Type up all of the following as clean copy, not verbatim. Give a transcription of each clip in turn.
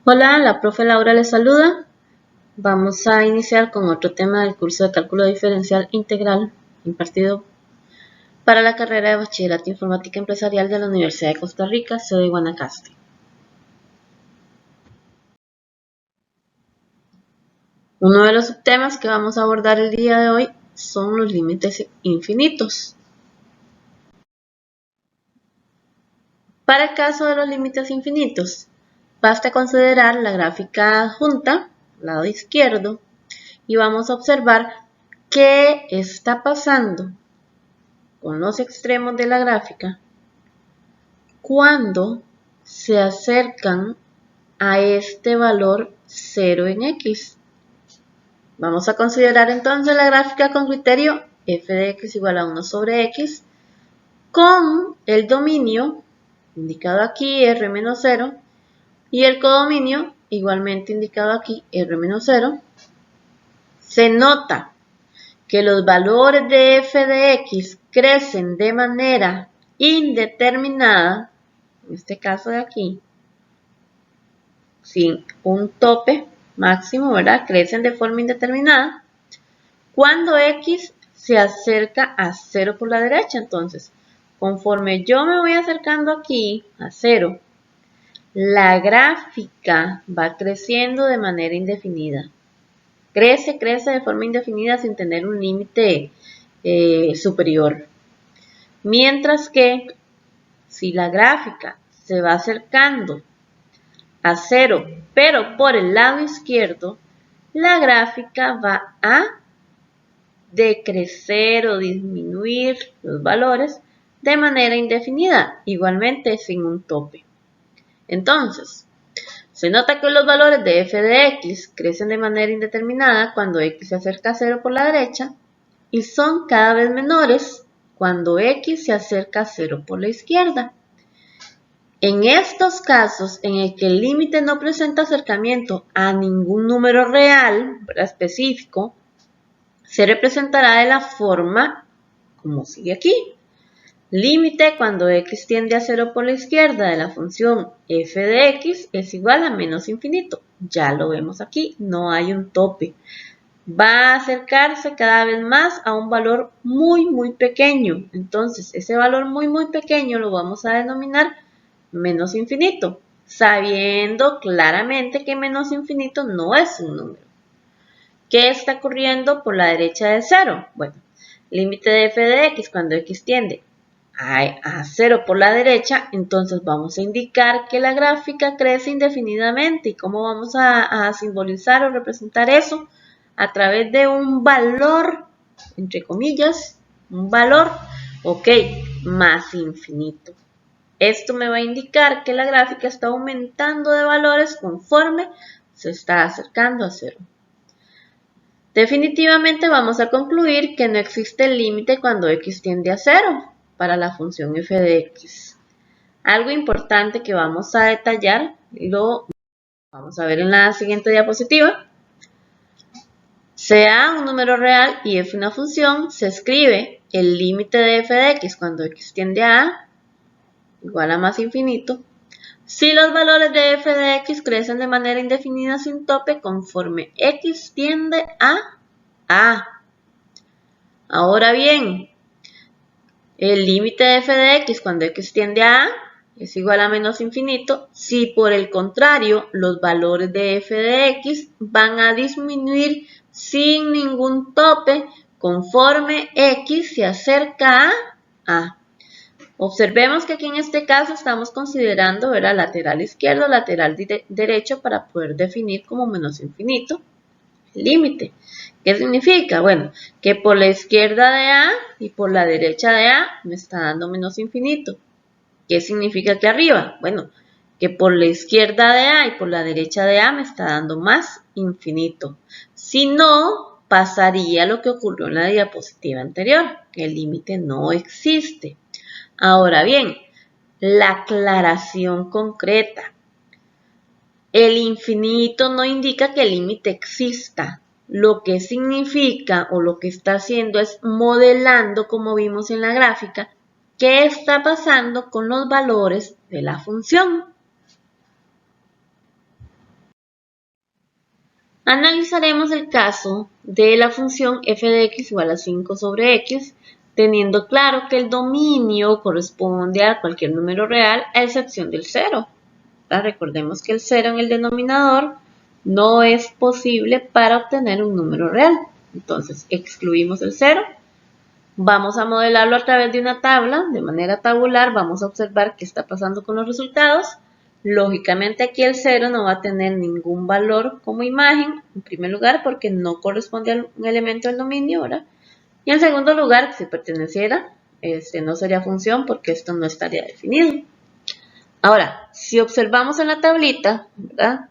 Hola, la profe Laura les saluda. Vamos a iniciar con otro tema del curso de cálculo diferencial integral impartido para la carrera de Bachillerato Informática Empresarial de la Universidad de Costa Rica, sede Guanacaste. Uno de los subtemas que vamos a abordar el día de hoy son los límites infinitos. Para el caso de los límites infinitos, basta considerar la gráfica adjunta, lado izquierdo, y vamos a observar qué está pasando con los extremos de la gráfica cuando se acercan a este valor 0 en x. Vamos a considerar entonces la gráfica con criterio f de x igual a 1 sobre x con el dominio indicado aquí r menos 0 y el codominio igualmente indicado aquí r menos 0. Se nota que los valores de f de x crecen de manera indeterminada, en este caso de aquí, sin un tope máximo, ¿verdad? Crecen de forma indeterminada cuando x se acerca a 0 por la derecha. Entonces, conforme yo me voy acercando aquí a 0, la gráfica va creciendo de manera indefinida. Crece de forma indefinida sin tener un límite superior. Mientras que si la gráfica se va acercando a 0, pero por el lado izquierdo, la gráfica va a decrecer o disminuir los valores de manera indefinida, igualmente sin un tope. Entonces, se nota que los valores de f de x crecen de manera indeterminada cuando x se acerca a 0 por la derecha y son cada vez menores cuando x se acerca a 0 por la izquierda. En estos casos en el que el límite no presenta acercamiento a ningún número real específico, se representará de la forma como sigue aquí. Límite cuando x tiende a 0 por la izquierda de la función f de x es igual a menos infinito. Ya lo vemos aquí, no hay un tope. Va a acercarse cada vez más a un valor muy pequeño. Entonces, ese valor muy pequeño lo vamos a denominar menos infinito, sabiendo claramente que menos infinito no es un número. ¿Qué está ocurriendo por la derecha de 0? Bueno, límite de f de x cuando x tiende a 0 por la derecha, entonces vamos a indicar que la gráfica crece indefinidamente. ¿Y cómo vamos a simbolizar o representar eso? A través de un valor, entre comillas, un valor, ok, más infinito. Esto me va a indicar que la gráfica está aumentando de valores conforme se está acercando a 0. Definitivamente vamos a concluir que no existe límite cuando x tiende a 0 para la función f de x. Algo importante que vamos a detallar, lo vamos a ver en la siguiente diapositiva. Sea un número real y f una función, se escribe el límite de f de x cuando x tiende a igual a más infinito, si los valores de f de x crecen de manera indefinida sin tope conforme x tiende a a. Ahora bien, el límite de f de x cuando x tiende a es igual a menos infinito si por el contrario los valores de f de x van a disminuir sin ningún tope conforme x se acerca a. Observemos que aquí en este caso estamos considerando lateral izquierdo, lateral derecho para poder definir como menos infinito el límite. ¿Qué significa? Bueno, que por la izquierda de A y por la derecha de A me está dando menos infinito. ¿Qué significa aquí arriba? Bueno, que por la izquierda de A y por la derecha de A me está dando más infinito. Si no, pasaría lo que ocurrió en la diapositiva anterior. El límite no existe. Ahora bien, la aclaración concreta. El infinito no indica que el límite exista. Lo que significa o lo que está haciendo es modelando, como vimos en la gráfica, qué está pasando con los valores de la función. Analizaremos el caso de la función f de x igual a 5 sobre x, teniendo claro que el dominio corresponde a cualquier número real a excepción del 0. Recordemos que el 0 en el denominador no es posible para obtener un número real. Entonces excluimos el 0. Vamos a modelarlo a través de una tabla, de manera tabular. Vamos a observar qué está pasando con los resultados. Lógicamente aquí el 0 no va a tener ningún valor como imagen, en primer lugar porque no corresponde a un elemento del dominio, ¿verdad? Y en segundo lugar, si perteneciera, no sería función porque esto no estaría definido. Ahora, si observamos en la tablita, ¿verdad?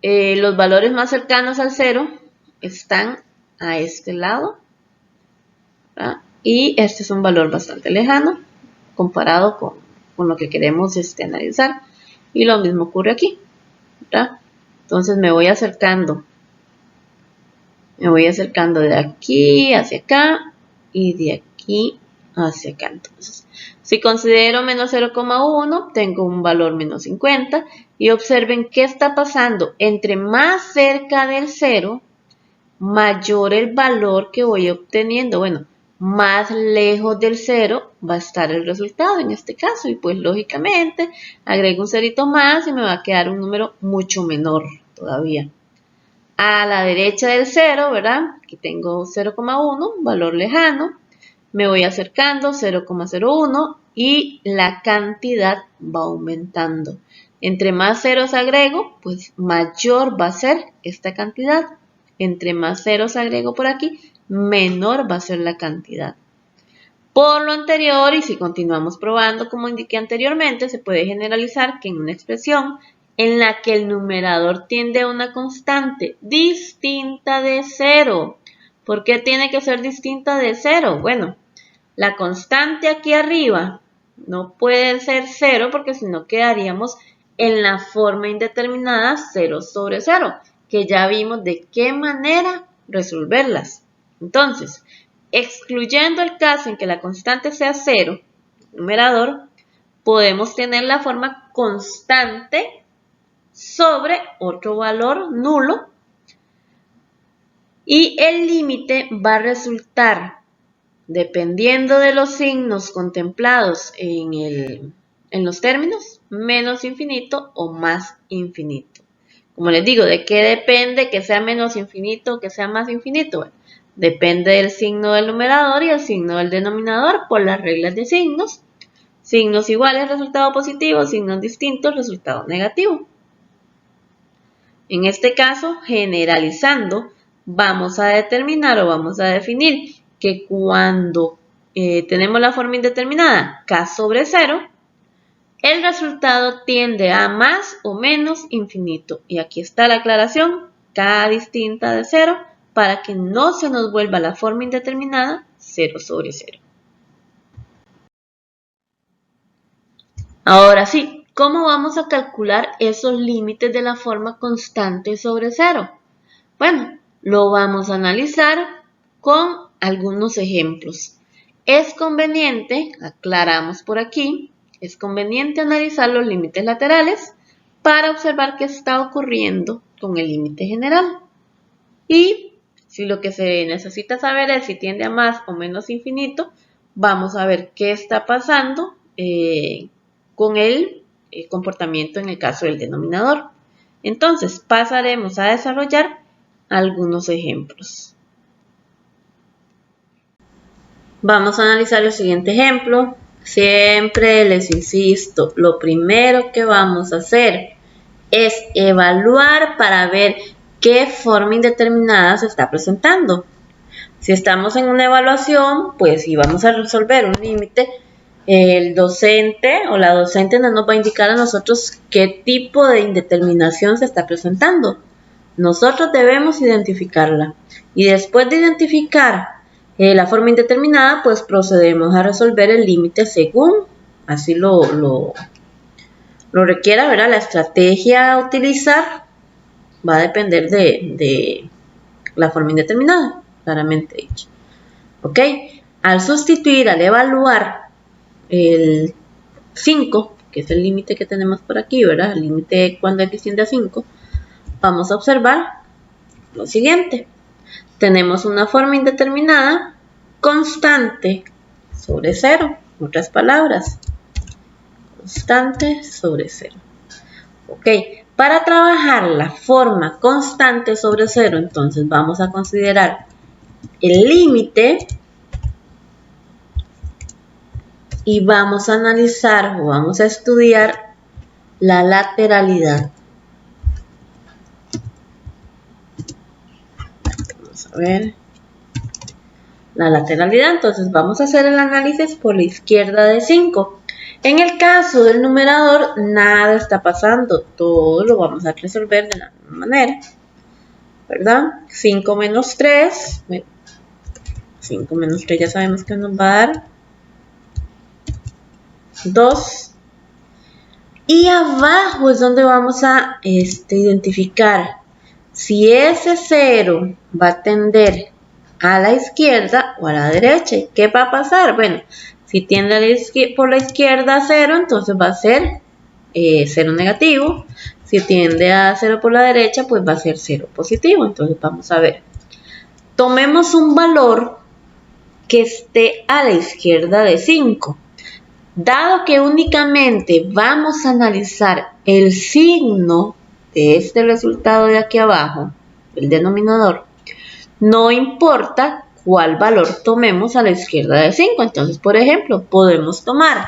Los valores más cercanos al 0 están a este lado, ¿verdad? Y este es un valor bastante lejano comparado con lo que queremos analizar. Y lo mismo ocurre aquí, ¿verdad? Entonces me voy acercando de aquí hacia acá y de aquí hacia acá. Entonces, si considero menos 0,1, tengo un valor menos 50. Y observen qué está pasando. Entre más cerca del 0, mayor el valor que voy obteniendo. Bueno, más lejos del 0 va a estar el resultado en este caso. Y pues lógicamente agrego un cerito más y me va a quedar un número mucho menor todavía. A la derecha del 0, ¿verdad? Aquí tengo 0,1, un valor lejano. Me voy acercando, 0,01 y la cantidad va aumentando. Entre más ceros agrego, pues mayor va a ser esta cantidad. Entre más ceros agrego por aquí, menor va a ser la cantidad. Por lo anterior, y si continuamos probando como indiqué anteriormente, se puede generalizar que en una expresión en la que el numerador tiende a una constante distinta de 0. ¿Por qué tiene que ser distinta de 0? Bueno, la constante aquí arriba no puede ser 0 porque si no quedaríamos en la forma indeterminada 0 sobre 0, que ya vimos de qué manera resolverlas. Entonces, excluyendo el caso en que la constante sea 0, numerador, podemos tener la forma constante sobre otro valor nulo y el límite va a resultar, dependiendo de los signos contemplados en los términos, menos infinito o más infinito. Como les digo, ¿de qué depende que sea menos infinito o que sea más infinito? Bueno, depende del signo del numerador y el signo del denominador por las reglas de signos. Signos iguales, resultado positivo, signos distintos, resultado negativo. En este caso, generalizando, vamos a determinar o vamos a definir que cuando tenemos la forma indeterminada k sobre 0, el resultado tiende a más o menos infinito. Y aquí está la aclaración, k distinta de 0, para que no se nos vuelva la forma indeterminada 0 sobre 0. Ahora sí, ¿cómo vamos a calcular esos límites de la forma constante sobre 0? Bueno, lo vamos a analizar con algunos ejemplos. Es conveniente, aclaramos por aquí, es conveniente analizar los límites laterales para observar qué está ocurriendo con el límite general. Y si lo que se necesita saber es si tiende a más o menos infinito, vamos a ver qué está pasando con el comportamiento en el caso del denominador. Entonces, pasaremos a desarrollar algunos ejemplos. Vamos a analizar el siguiente ejemplo. Siempre les insisto, lo primero que vamos a hacer es evaluar para ver qué forma indeterminada se está presentando. Si estamos en una evaluación, pues si vamos a resolver un límite, el docente o la docente no nos va a indicar a nosotros qué tipo de indeterminación se está presentando. Nosotros debemos identificarla y después de identificar la forma indeterminada, pues procedemos a resolver el límite según así lo requiera, ¿verdad? La estrategia a utilizar va a depender de la forma indeterminada, claramente dicho. ¿Ok? Al sustituir, al evaluar el 5, que es el límite que tenemos por aquí, ¿verdad? El límite cuando x tiende a 5, vamos a observar lo siguiente. Tenemos una forma indeterminada constante sobre 0. En otras palabras, constante sobre 0. Ok, para trabajar la forma constante sobre 0, entonces vamos a considerar el límite y vamos a analizar o vamos a estudiar la lateralidad. Vamos a ver la lateralidad, entonces vamos a hacer el análisis por la izquierda de 5. En el caso del numerador, nada está pasando, todo lo vamos a resolver de la misma manera, ¿verdad? 5 menos 3, 5 menos 3 ya sabemos que nos va a dar 2. Y abajo es donde vamos a identificar si ese 0 va a tender a la izquierda o a la derecha. ¿Qué va a pasar? Bueno, si tiende por la izquierda a 0, entonces va a ser 0 negativo. Si tiende a 0 por la derecha, pues va a ser 0 positivo. Entonces vamos a ver. Tomemos un valor que esté a la izquierda de 5. Dado que únicamente vamos a analizar el signo de este resultado de aquí abajo, el denominador, no importa cuál valor tomemos a la izquierda de 5. Entonces, por ejemplo, podemos tomar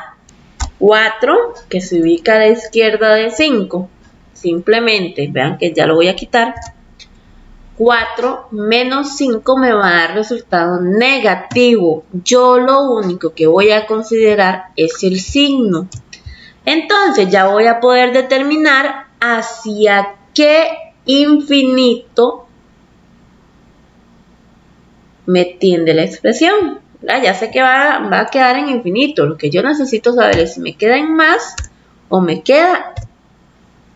4, que se ubica a la izquierda de 5. Simplemente, vean que ya lo voy a quitar. 4 menos 5 me va a dar resultado negativo. Yo lo único que voy a considerar es el signo. Entonces ya voy a poder determinar hacia qué infinito me tiende la expresión. Ya sé que va a quedar en infinito. Lo que yo necesito saber es si me queda en más o me queda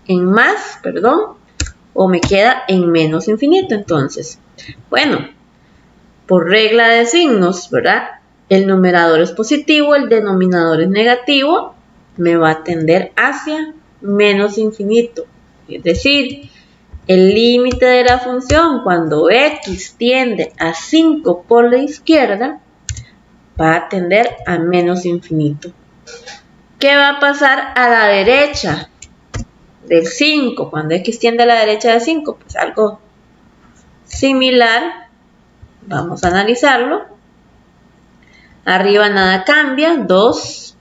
en más, o me queda en menos infinito. Entonces, bueno, por regla de signos, ¿verdad? El numerador es positivo, el denominador es negativo, me va a tender hacia menos infinito. Es decir, el límite de la función cuando x tiende a 5 por la izquierda va a tender a menos infinito. ¿Qué va a pasar a la derecha del 5? Cuando x tiende a la derecha de 5, pues algo similar. Vamos a analizarlo. Arriba nada cambia, 2.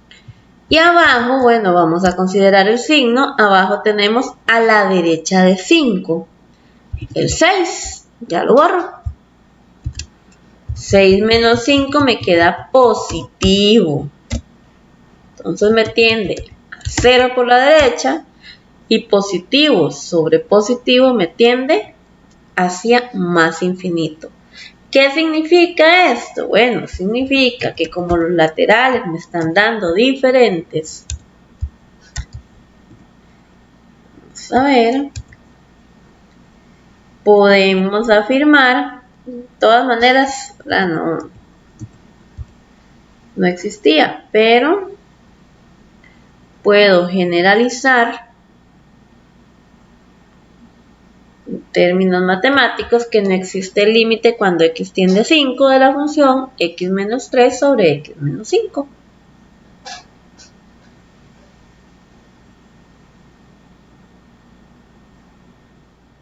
Y abajo, bueno, vamos a considerar el signo. Abajo tenemos a la derecha de 5. El 6, ya lo borro. 6 menos 5 me queda positivo. Entonces me tiende a 0 por la derecha. Y positivo sobre positivo me tiende hacia más infinito. ¿Qué significa esto? Bueno, significa que como los laterales me están dando diferentes, vamos a ver, podemos afirmar, de todas maneras, no existía, pero puedo generalizar en términos matemáticos que no existe límite cuando x tiende a 5 de la función x menos 3 sobre x menos 5.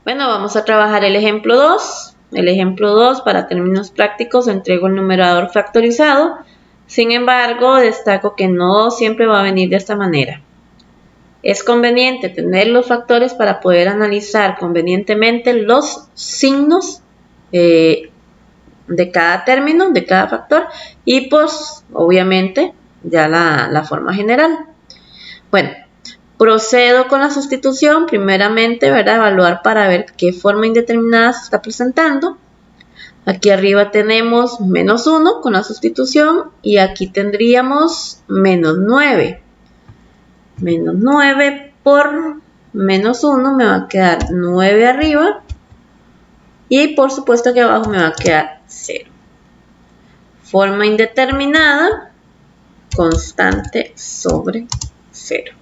Bueno, vamos a trabajar el ejemplo 2. El ejemplo 2, para términos prácticos, entrego el numerador factorizado. Sin embargo, destaco que no siempre va a venir de esta manera. Es conveniente tener los factores para poder analizar convenientemente los signos de cada término, de cada factor, y pues obviamente ya la forma general. Bueno, procedo con la sustitución. Primeramente, ¿verdad? Evaluar para ver qué forma indeterminada se está presentando. Aquí arriba tenemos menos 1 con la sustitución y aquí tendríamos menos 9. Menos 9 por menos 1 me va a quedar 9 arriba y por supuesto que abajo me va a quedar 0. Forma indeterminada, constante sobre 0.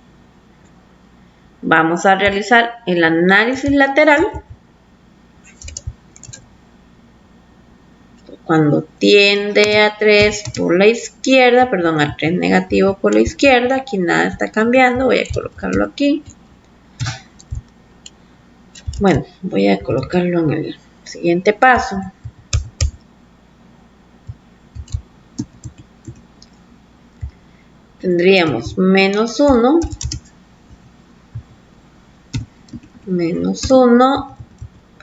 Vamos a realizar el análisis lateral. cuando tiende a 3 por la izquierda, perdón, a 3 negativo por la izquierda, aquí nada está cambiando, voy a colocarlo aquí. Bueno, voy a colocarlo en el siguiente paso. Tendríamos menos 1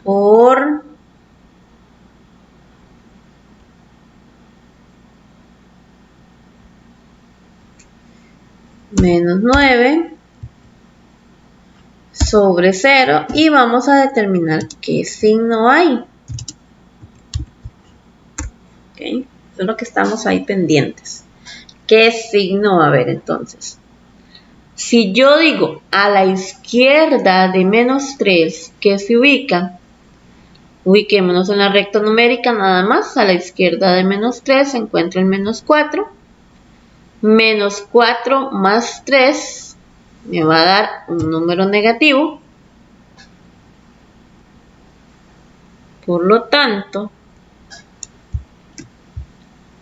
por menos 9 sobre 0 y vamos a determinar qué signo hay. ¿Okay? Eso es lo que estamos ahí pendientes. ¿Qué signo va a haber entonces? Si yo digo a la izquierda de menos 3, ¿qué se ubica? Ubiquémonos en la recta numérica nada más. A la izquierda de menos 3 se encuentra el menos 4. Menos 4 más 3 me va a dar un número negativo. Por lo tanto,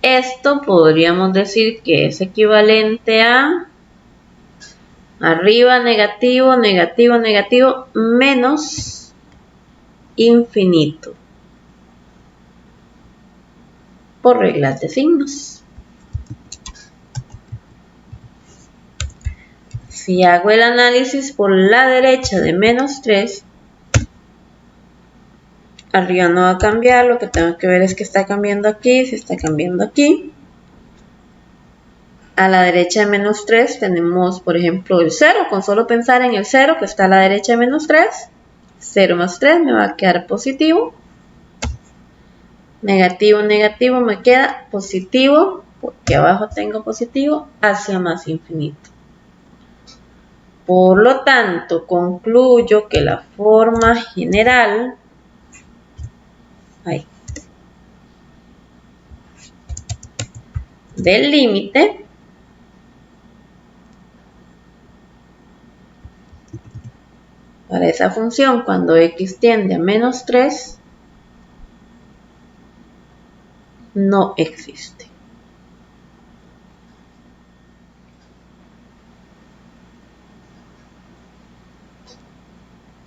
esto podríamos decir que es equivalente a arriba negativo, negativo, negativo, menos infinito. Por reglas de signos. Si hago el análisis por la derecha de menos 3, arriba no va a cambiar, lo que tengo que ver es que está cambiando aquí, se está cambiando aquí. A la derecha de menos 3 tenemos, por ejemplo, el 0. Con solo pensar en el 0 que está a la derecha de menos 3, 0 más 3 me va a quedar positivo. Negativo, negativo, me queda positivo, porque abajo tengo positivo, hacia más infinito. Por lo tanto, concluyo que la forma general del límite para esa función cuando x tiende a menos 3 no existe.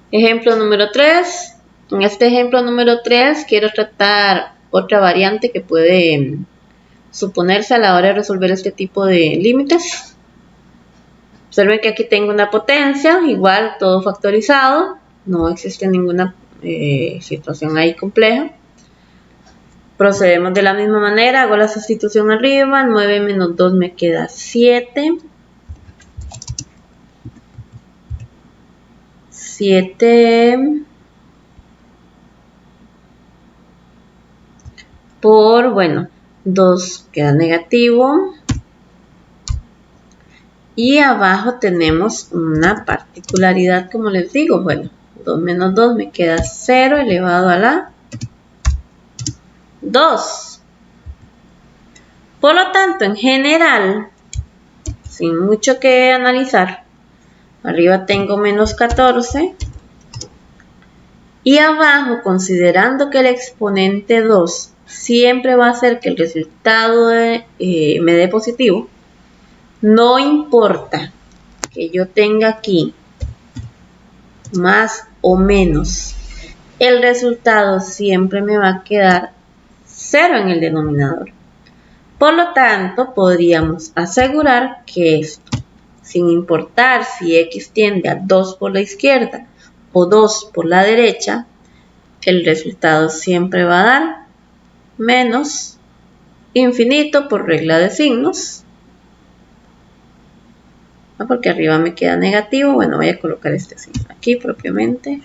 Ejemplo número 3. En este ejemplo número 3 quiero tratar otra variante que puede suponerse a la hora de resolver este tipo de límites. Observen que aquí tengo una potencia, igual todo factorizado, no existe ninguna situación ahí compleja. Procedemos de la misma manera, hago la sustitución arriba, 9 menos 2 me queda 7. 7 por, bueno, 2 queda negativo. Y abajo tenemos una particularidad, como les digo, bueno, 2 menos 2 me queda 0 elevado a la 2. Por lo tanto, en general, sin mucho que analizar, arriba tengo menos 14 y abajo, considerando que el exponente 2 siempre va a hacer que el resultado me dé positivo, no importa que yo tenga aquí más o menos, el resultado siempre me va a quedar 0 en el denominador. Por lo tanto, podríamos asegurar que esto, sin importar si x tiende a 2 por la izquierda o 2 por la derecha, el resultado siempre va a dar menos infinito por regla de signos. Porque arriba me queda negativo, bueno, voy a colocar este signo aquí propiamente,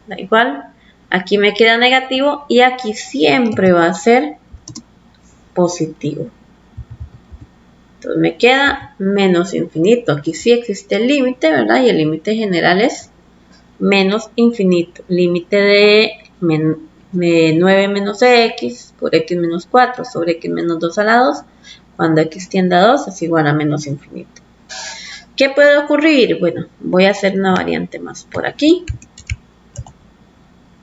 da igual, aquí me queda negativo y aquí siempre va a ser positivo. Entonces me queda menos infinito, aquí sí existe el límite, ¿verdad? Y el límite general es menos infinito, límite de 9 menos x por x menos 4 sobre x menos 2 a la 2, cuando x tiende a 2 es igual a menos infinito. ¿Qué puede ocurrir? Bueno, voy a hacer una variante más por aquí.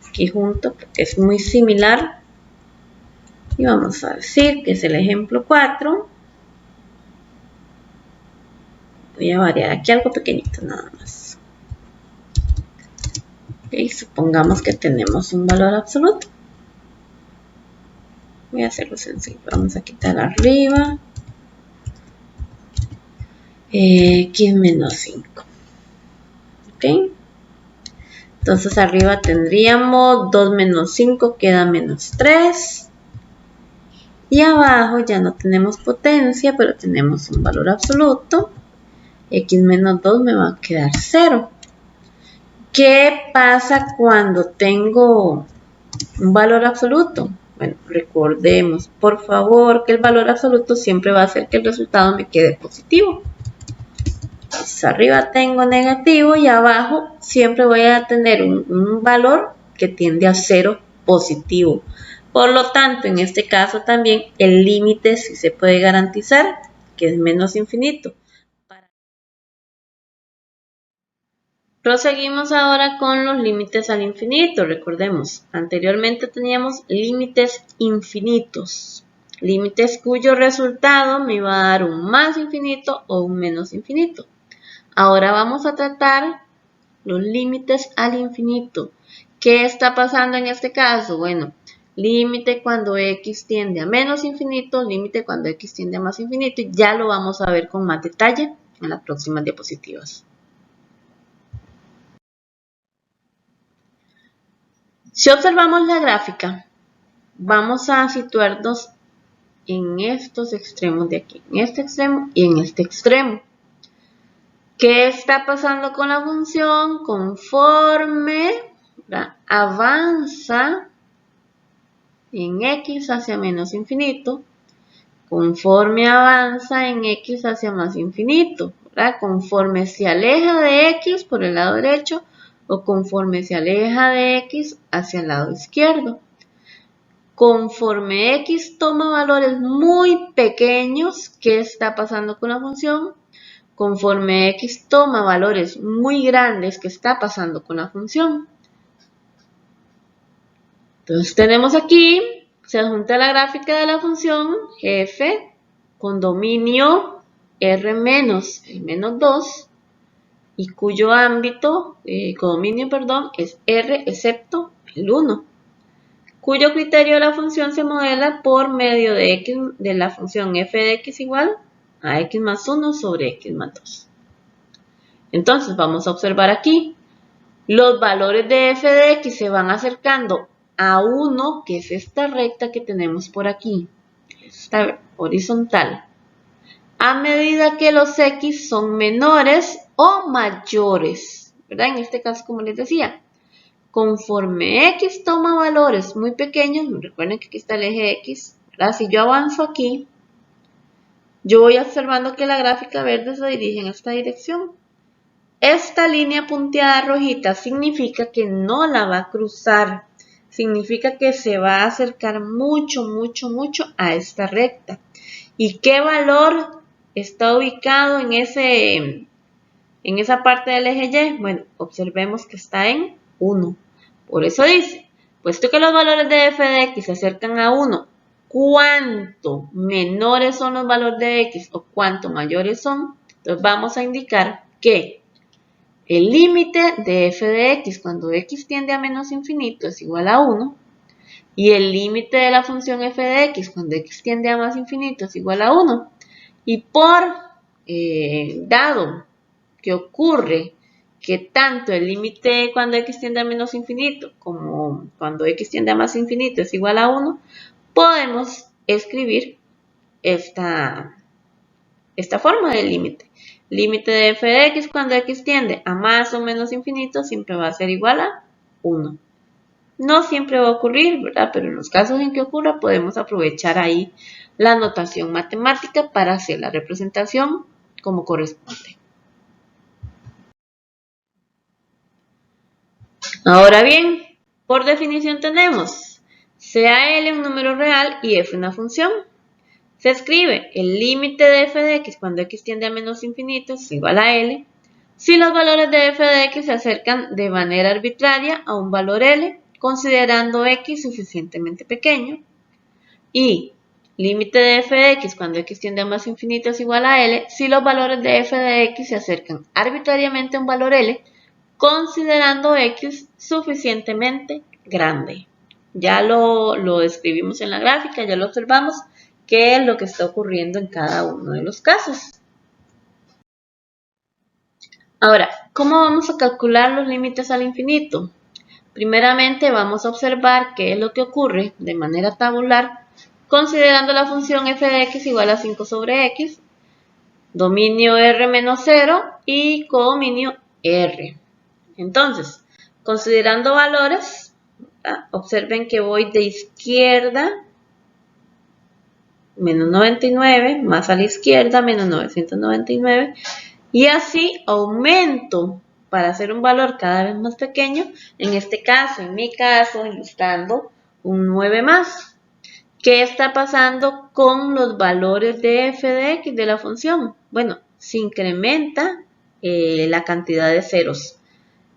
Aquí junto, porque es muy similar. Y vamos a decir que es el ejemplo 4. Voy a variar aquí algo pequeñito nada más. Ok, supongamos que tenemos un valor absoluto. Voy a hacerlo sencillo. Vamos a quitar arriba x menos 5. Ok. Entonces arriba tendríamos 2 menos 5 queda menos 3. Y abajo ya no tenemos potencia, pero tenemos un valor absoluto. X menos 2 me va a quedar 0. ¿Qué pasa cuando tengo un valor absoluto? Bueno, recordemos, por favor, que el valor absoluto siempre va a hacer que el resultado me quede positivo. Entonces, arriba tengo negativo y abajo siempre voy a tener un valor que tiende a 0 positivo. Por lo tanto, en este caso también el límite sí se puede garantizar que es menos infinito. Proseguimos ahora con los límites al infinito. Recordemos, anteriormente teníamos límites infinitos. Límites cuyo resultado me iba a dar un más infinito o un menos infinito. Ahora vamos a tratar los límites al infinito. ¿Qué está pasando en este caso? Bueno, límite cuando x tiende a menos infinito, límite cuando x tiende a más infinito. Y ya lo vamos a ver con más detalle en las próximas diapositivas. Si observamos la gráfica, vamos a situarnos en estos extremos de aquí, en este extremo y en este extremo. ¿Qué está pasando con la función? Conforme avanza en x hacia menos infinito, conforme avanza en x hacia más infinito, ¿verdad? Conforme se aleja de x por el lado derecho o conforme se aleja de x hacia el lado izquierdo. Conforme x toma valores muy pequeños, ¿qué está pasando con la función? Conforme x toma valores muy grandes, ¿qué está pasando con la función? Entonces tenemos aquí, se adjunta la gráfica de la función f con dominio r menos el menos 2 y cuyo ámbito, codominio, perdón, es r excepto el 1. Cuyo criterio de la función se modela por medio de x de la función f de x igual a x más 1 sobre x más 2. Entonces vamos a observar aquí, los valores de f de x se van acercando a 1, que es esta recta que tenemos por aquí, esta horizontal, a medida que los x son menores o mayores, ¿verdad? En este caso, como les decía, conforme x toma valores muy pequeños, recuerden que aquí está el eje x, ¿verdad? Si yo avanzo aquí, yo voy observando que la gráfica verde se dirige en esta dirección. Esta línea punteada rojita significa que no la va a cruzar, significa que se va a acercar mucho, mucho, mucho a esta recta. ¿Y qué valor está ubicado en esa parte del eje Y? Bueno, observemos que está en 1. Por eso dice, puesto que los valores de f de x se acercan a 1, cuanto menores son los valores de x o cuanto mayores son, entonces vamos a indicar que el límite de f de x cuando x tiende a menos infinito es igual a 1 y el límite de la función f de x cuando x tiende a más infinito es igual a 1. Y por dado que ocurre que tanto el límite cuando x tiende a menos infinito como cuando x tiende a más infinito es igual a 1, podemos escribir esta forma del límite. Límite de f de x cuando x tiende a más o menos infinito siempre va a ser igual a 1. No siempre va a ocurrir, ¿verdad? Pero en los casos en que ocurra podemos aprovechar ahí la notación matemática para hacer la representación como corresponde. Ahora bien, por definición tenemos sea L un número real y f una función. Se escribe el límite de f de x cuando x tiende a menos infinito es igual a L si los valores de f de x se acercan de manera arbitraria a un valor L, considerando x suficientemente pequeño. y límite de f de x cuando x tiende a más infinito es igual a L si los valores de f de x se acercan arbitrariamente a un valor L considerando x suficientemente grande. Ya lo describimos en la gráfica, ya lo observamos, qué es lo que está ocurriendo en cada uno de los casos. Ahora, ¿cómo vamos a calcular los límites al infinito? Primeramente vamos a observar qué es lo que ocurre de manera tabular considerando la función f de x igual a 5 sobre x, dominio r menos 0 y codominio r. Entonces, considerando valores, observen que voy de izquierda, menos 99, más a la izquierda, menos 999, y así aumento para hacer un valor cada vez más pequeño, en este caso, en mi caso, ilustrando un 9 más. ¿Qué está pasando con los valores de f de x de la función? Bueno, se incrementa la cantidad de ceros,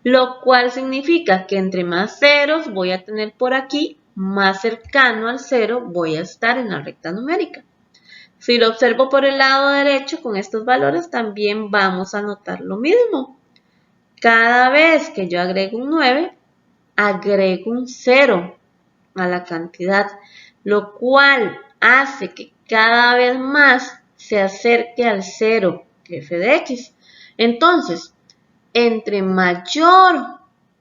lo cual significa que entre más ceros voy a tener por aquí, más cercano al cero voy a estar en la recta numérica. Si lo observo por el lado derecho con estos valores, también vamos a notar lo mismo. Cada vez que yo agrego un 9, agrego un 0 a la cantidad, lo cual hace que cada vez más se acerque al 0 f de x. Entonces, entre mayor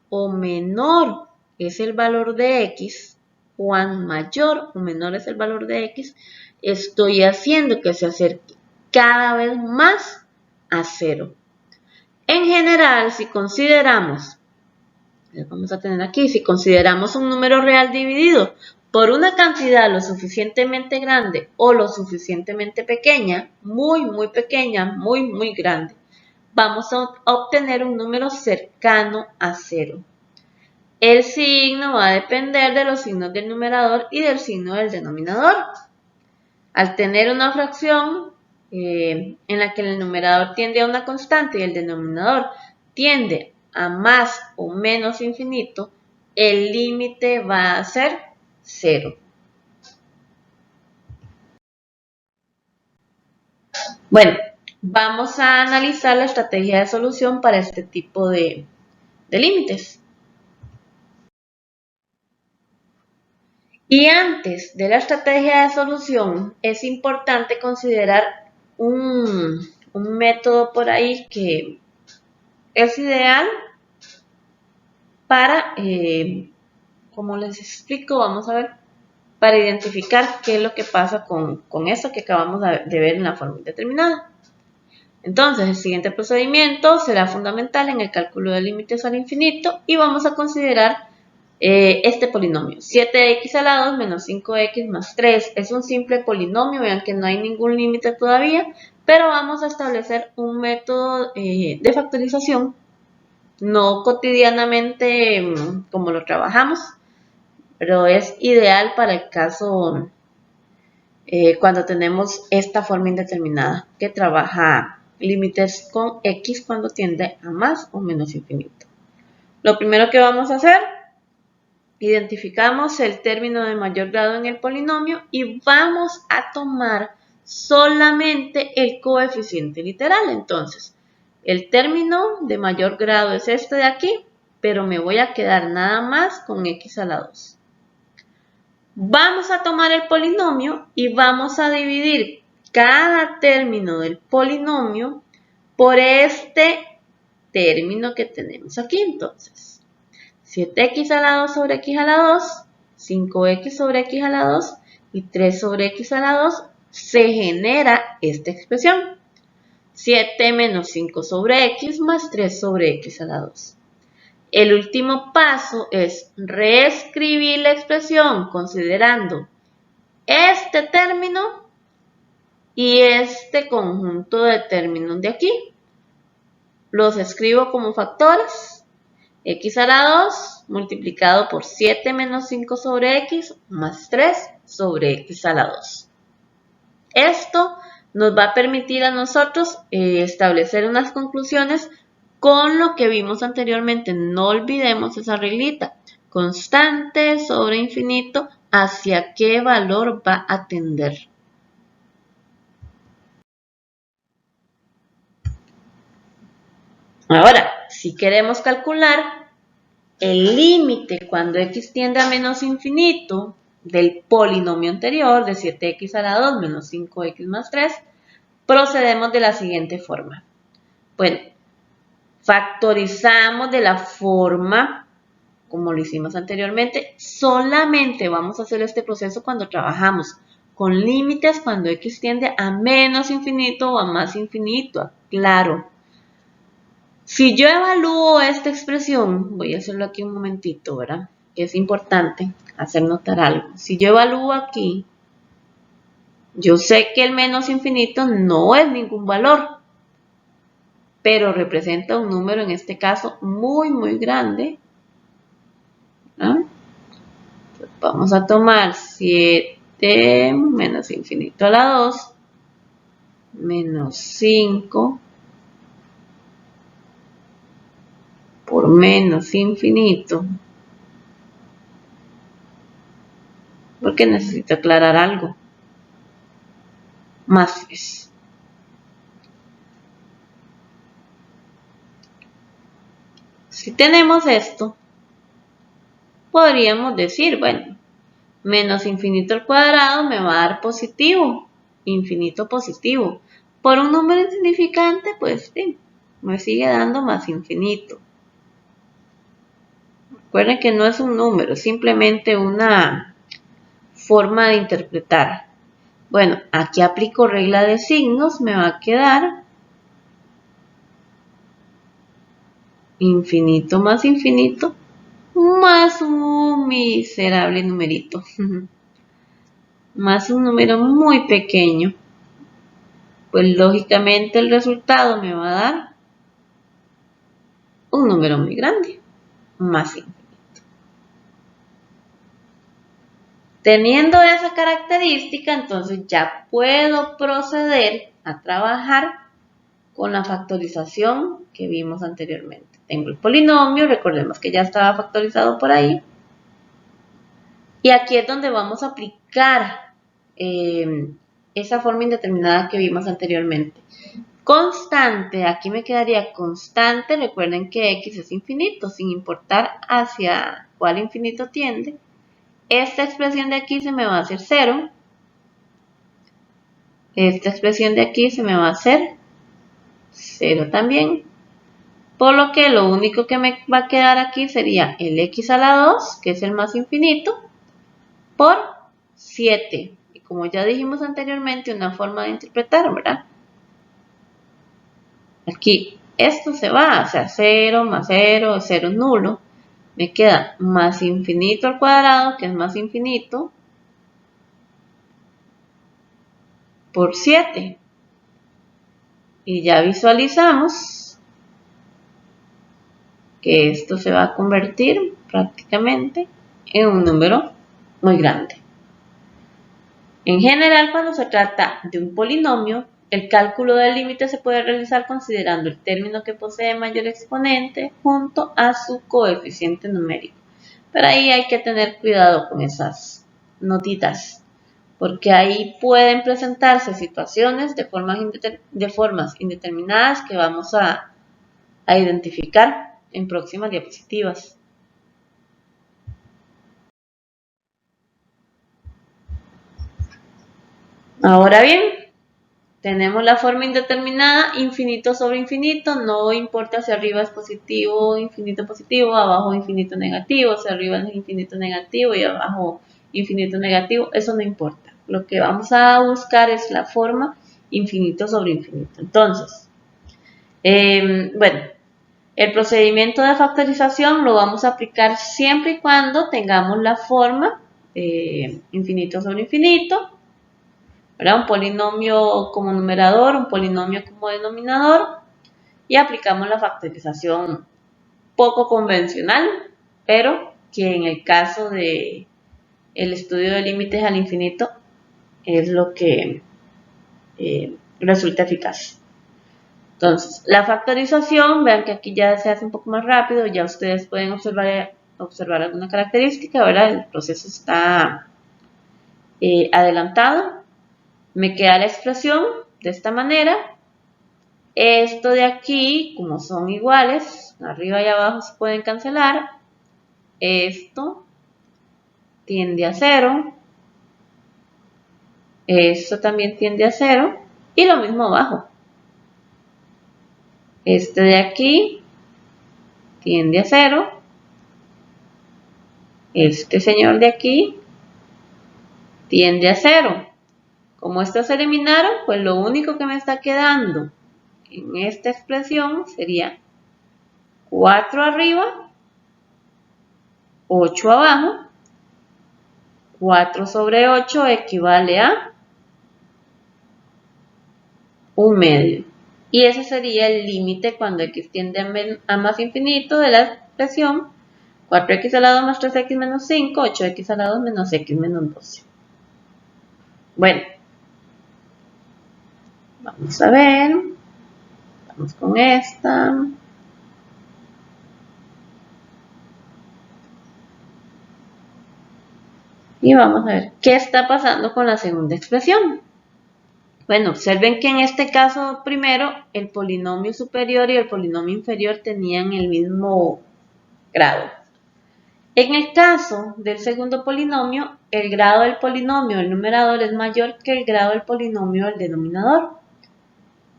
o menor es el valor de x, cuán mayor o menor es el valor de x, estoy haciendo que se acerque cada vez más a 0. En general, si consideramos, vamos a tener aquí, si consideramos un número real dividido por una cantidad lo suficientemente grande o lo suficientemente pequeña, muy pequeña, muy grande, vamos a obtener un número cercano a 0. El signo va a depender de los signos del numerador y del signo del denominador. Al tener una fracción en la que el numerador tiende a una constante y el denominador tiende a más o menos infinito, el límite va a ser 0. Bueno, vamos a analizar la estrategia de solución para este tipo de límites. Y antes de la estrategia de solución, es importante considerar un método por ahí que es ideal para, como les explico, vamos a ver, para identificar qué es lo que pasa con esto que acabamos de ver en la fórmula determinada. Entonces, el siguiente procedimiento será fundamental en el cálculo de límites al infinito y vamos a considerar este polinomio, 7x a la 2 menos 5x más 3. Es un simple polinomio, vean que no hay ningún límite todavía, pero vamos a establecer un método de factorización, no cotidianamente como lo trabajamos, pero es ideal para el caso cuando tenemos esta forma indeterminada que trabaja límites con x cuando tiende a más o menos infinito. Lo primero que vamos a hacer, identificamos el término de mayor grado en el polinomio y vamos a tomar solamente el coeficiente literal. Entonces, el término de mayor grado es este de aquí, pero me voy a quedar nada más con x a la 2. Vamos a tomar el polinomio y vamos a dividir cada término del polinomio por este término que tenemos aquí. Entonces, 7x a la 2 sobre x a la 2, 5x sobre x a la 2 y 3 sobre x a la 2, se genera esta expresión. 7 menos 5 sobre x más 3 sobre x a la 2. El último paso es reescribir la expresión considerando este término y este conjunto de términos de aquí. Los escribo como factores. X a la 2 multiplicado por 7 menos 5 sobre x más 3 sobre x a la 2. Esto nos va a permitir a nosotros establecer unas conclusiones con lo que vimos anteriormente. No olvidemos esa reglita. Constante sobre infinito hacia qué valor va a tender. Ahora, si queremos calcular el límite cuando x tiende a menos infinito del polinomio anterior de 7x a la 2 menos 5x más 3, procedemos de la siguiente forma. Bueno, factorizamos de la forma como lo hicimos anteriormente. Solamente vamos a hacer este proceso cuando trabajamos con límites cuando x tiende a menos infinito o a más infinito. Claro. Si yo evalúo esta expresión, voy a hacerlo aquí un momentito, ¿verdad? Es importante hacer notar algo. Si yo evalúo aquí, yo sé que el menos infinito no es ningún valor, pero representa un número, en este caso, muy, muy grande. ¿Ah? Vamos a tomar 7 menos infinito a la 2, menos 5 por menos infinito, porque necesito aclarar algo, más 3. Si tenemos esto, podríamos decir, bueno, menos infinito al cuadrado me va a dar positivo, infinito positivo. Por un número insignificante, pues sí, me sigue dando más infinito. Recuerden que no es un número, es simplemente una forma de interpretar. Bueno, aquí aplico regla de signos, me va a quedar infinito más infinito más un miserable numerito. Más un número muy pequeño. Pues lógicamente el resultado me va a dar un número muy grande, más infinito. Teniendo esa característica, entonces ya puedo proceder a trabajar con la factorización que vimos anteriormente. Tengo el polinomio, recordemos que ya estaba factorizado por ahí. Y aquí es donde vamos a aplicar esa forma indeterminada que vimos anteriormente. Constante, aquí me quedaría constante, recuerden que x es infinito, sin importar hacia cuál infinito tiende. Esta expresión de aquí se me va a hacer 0. Esta expresión de aquí se me va a hacer 0 también. Por lo que lo único que me va a quedar aquí sería el x a la 2, que es el más infinito, por 7. Y como ya dijimos anteriormente, una forma de interpretar, ¿verdad? Aquí esto se va, o sea, 0 más 0, 0 es nulo. Me queda más infinito al cuadrado, que es más infinito, por 7. Y ya visualizamos que esto se va a convertir prácticamente en un número muy grande. En general, cuando se trata de un polinomio, el cálculo del límite se puede realizar considerando el término que posee mayor exponente junto a su coeficiente numérico. Pero ahí hay que tener cuidado con esas notitas, porque ahí pueden presentarse situaciones de formas indeterminadas que vamos a identificar en próximas diapositivas. Ahora bien, tenemos la forma indeterminada, infinito sobre infinito, no importa si arriba es positivo, infinito positivo, abajo infinito negativo, si arriba es infinito negativo y abajo infinito negativo, eso no importa. Lo que vamos a buscar es la forma infinito sobre infinito. Entonces, bueno, el procedimiento de factorización lo vamos a aplicar siempre y cuando tengamos la forma infinito sobre infinito, ¿verdad? Un polinomio como numerador, un polinomio como denominador, y aplicamos la factorización poco convencional, pero que en el caso de el estudio de límites al infinito es lo que resulta eficaz. Entonces, la factorización, vean que aquí ya se hace un poco más rápido, ya ustedes pueden observar alguna característica, ¿verdad? El proceso está adelantado. Me queda la expresión de esta manera. Esto de aquí, como son iguales, arriba y abajo se pueden cancelar. Esto tiende a 0. Esto también tiende a 0. Y lo mismo abajo. Este de aquí tiende a 0. Este señor de aquí tiende a 0. Como estos se eliminaron, pues lo único que me está quedando en esta expresión sería 4 arriba, 8 abajo. 4 sobre 8 equivale a 1/2. Y ese sería el límite cuando x tiende a más infinito de la expresión 4x a la 2 más 3x menos 5, 8x a la 2 menos x menos 12. Bueno, vamos a ver. Vamos con esta. Y vamos a ver qué está pasando con la segunda expresión. Bueno, observen que en este caso primero el polinomio superior y el polinomio inferior tenían el mismo grado. En el caso del segundo polinomio, el grado del polinomio del numerador es mayor que el grado del polinomio del denominador.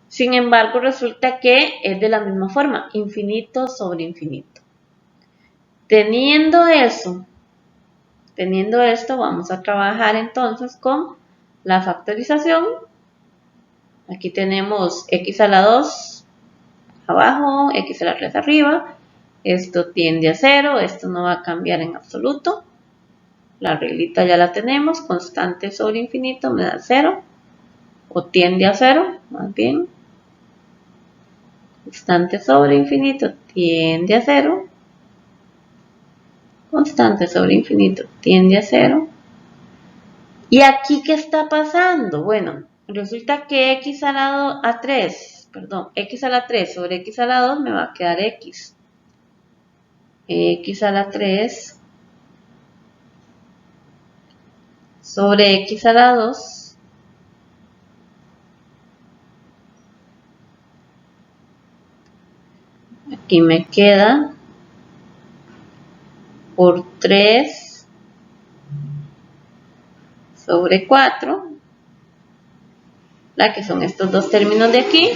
Sin embargo, resulta que es de la misma forma, infinito sobre infinito. Teniendo esto, vamos a trabajar entonces con la factorización. Aquí tenemos x a la 2 abajo, x a la 3 arriba. Esto tiende a 0, esto no va a cambiar en absoluto. La reglita ya la tenemos, constante sobre infinito me da 0, o tiende a 0, más bien. Constante sobre infinito tiende a 0. Constante sobre infinito tiende a 0. ¿Y aquí qué está pasando? Bueno, resulta que x a la 3 sobre x a la 2 me va a quedar x. X a la 3 sobre x a la 2 aquí me queda por 3 sobre 4, que son estos dos términos de aquí.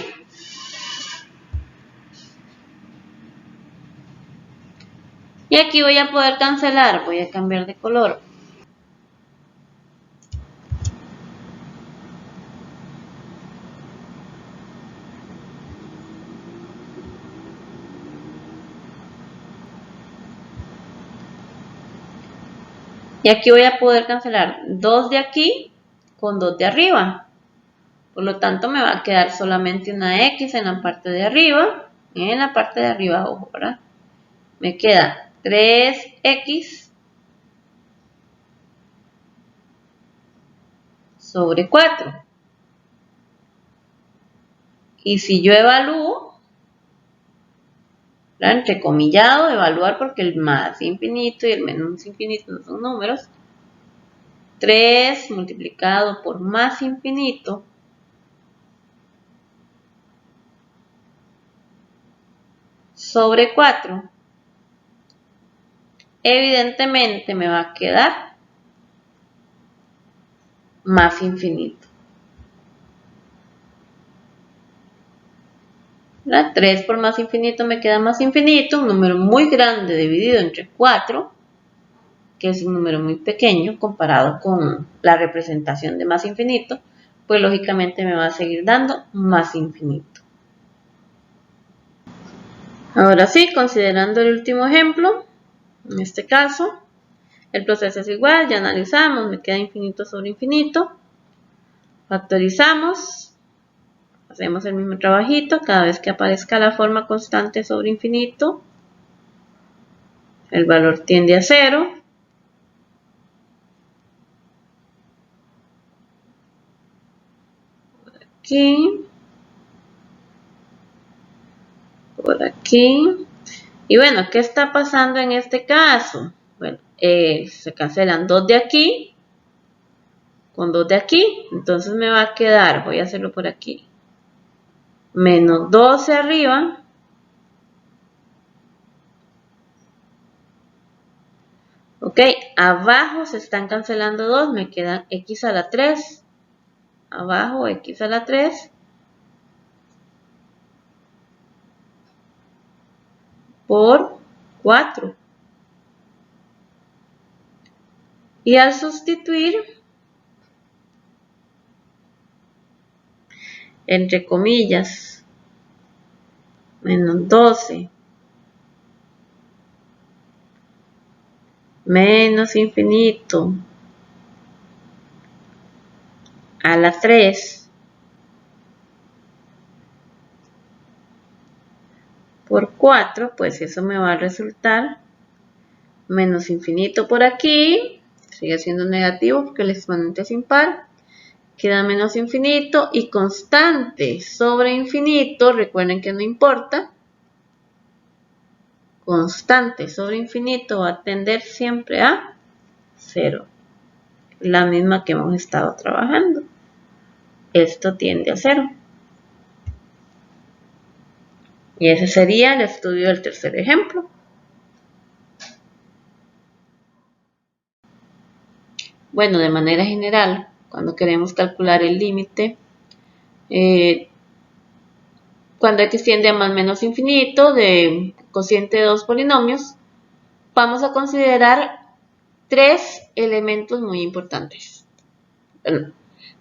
Y aquí voy a poder cancelar, voy a cambiar de color. Y aquí voy a poder cancelar 2 de aquí con 2 de arriba. Por lo tanto, me va a quedar solamente una x en la parte de arriba. En la parte de arriba, ojo, ¿verdad? Me queda 3x sobre 4. Y si yo evalúo, entrecomillado, evaluar porque el más infinito y el menos infinito no son números. 3 multiplicado por más infinito sobre 4, evidentemente me va a quedar más infinito. 3 por más infinito me queda más infinito, un número muy grande dividido entre 4, que es un número muy pequeño comparado con la representación de más infinito, pues lógicamente me va a seguir dando más infinito. Ahora sí, considerando el último ejemplo, en este caso, el proceso es igual, ya analizamos, me queda infinito sobre infinito, factorizamos, hacemos el mismo trabajito, cada vez que aparezca la forma constante sobre infinito, el valor tiende a 0. Aquí, por aquí. Y bueno, ¿qué está pasando en este caso? Bueno, se cancelan 2 de aquí con 2 de aquí. Entonces me va a quedar, voy a hacerlo por aquí, menos 12 arriba, ok, abajo se están cancelando 2, me quedan x a la 3, abajo x a la 3, por 4. Y al sustituir, entre comillas, menos 12 menos infinito a la 3 por 4, pues eso me va a resultar menos infinito por aquí, sigue siendo negativo porque el exponente es impar, queda menos infinito y constante sobre infinito, recuerden que no importa, constante sobre infinito va a tender siempre a 0, la misma que hemos estado trabajando. Esto tiende a 0. Y ese sería el estudio del tercer ejemplo. Bueno, de manera general, cuando queremos calcular el límite, cuando x tiende a más menos infinito de cociente de dos polinomios, vamos a considerar 3 elementos muy importantes. En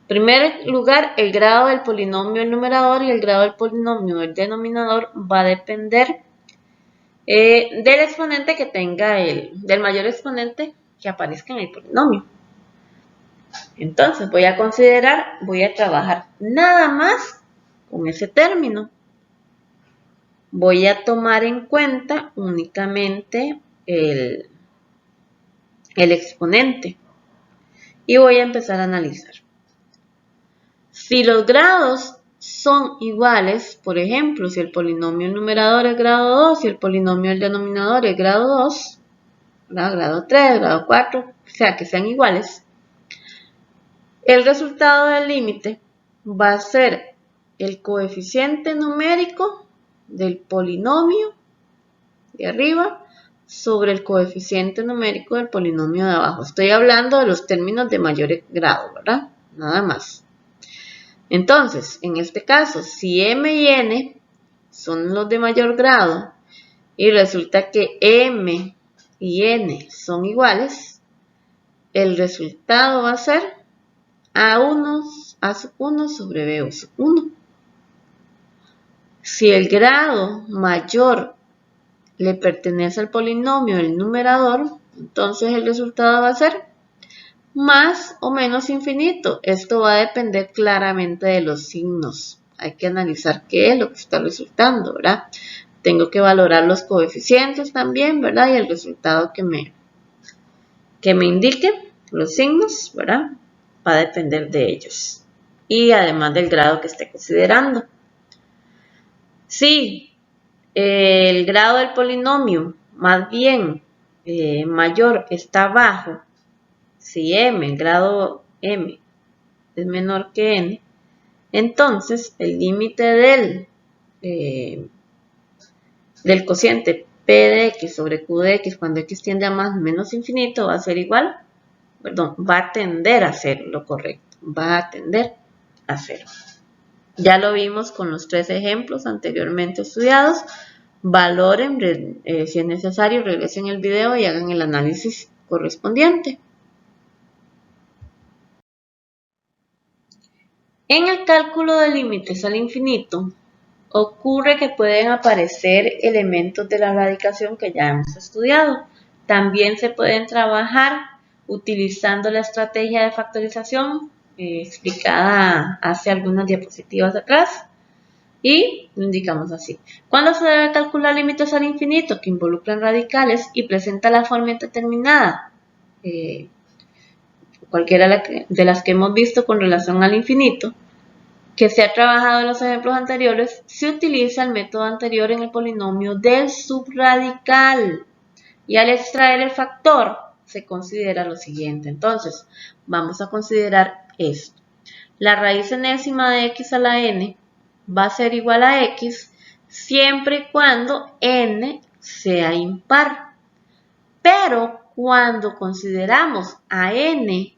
primer lugar, el grado del polinomio del numerador y el grado del polinomio del denominador va a depender del exponente que tenga del mayor exponente que aparezca en el polinomio. Entonces voy a trabajar nada más con ese término. Voy a tomar en cuenta únicamente el exponente y voy a empezar a analizar. Si los grados son iguales, por ejemplo, si el polinomio del numerador es grado 2 y el polinomio del denominador es grado 2, grado 3, grado 4, o sea, que sean iguales, el resultado del límite va a ser el coeficiente numérico del polinomio de arriba sobre el coeficiente numérico del polinomio de abajo. Estoy hablando de los términos de mayor grado, ¿verdad? Nada más. Entonces, en este caso, si m y n son los de mayor grado y resulta que m y n son iguales, el resultado va a ser A sub 1 sobre B sub 1. Si el grado mayor le pertenece al polinomio del numerador, entonces el resultado va a ser más o menos infinito. Esto va a depender claramente de los signos. Hay que analizar qué es lo que está resultando, ¿verdad? Tengo que valorar los coeficientes también, ¿verdad? Y el resultado que me indique, los signos, ¿verdad? Va a depender de ellos. Y además del grado que esté considerando. Si el grado del polinomio, más bien mayor, está bajo, si m, el grado m, es menor que n, entonces el límite del cociente p de x sobre q de x cuando x tiende a más o menos infinito va a ser igual, perdón, va a tender a ser lo correcto, va a tender a 0. Ya lo vimos con los 3 ejemplos anteriormente estudiados. Valoren, si es necesario, regresen el video y hagan el análisis correspondiente. En el cálculo de límites al infinito, ocurre que pueden aparecer elementos de la radicación que ya hemos estudiado. También se pueden trabajar utilizando la estrategia de factorización explicada hace algunas diapositivas atrás. Y lo indicamos así. ¿Cuándo se debe calcular límites al infinito que involucran radicales y presenta la forma indeterminada? Cualquiera de las que hemos visto con relación al infinito, que se ha trabajado en los ejemplos anteriores, se utiliza el método anterior en el polinomio del subradical. Y al extraer el factor se considera lo siguiente. Entonces, vamos a considerar esto. La raíz enésima de x a la n va a ser igual a x siempre y cuando n sea impar. Pero cuando consideramos a n,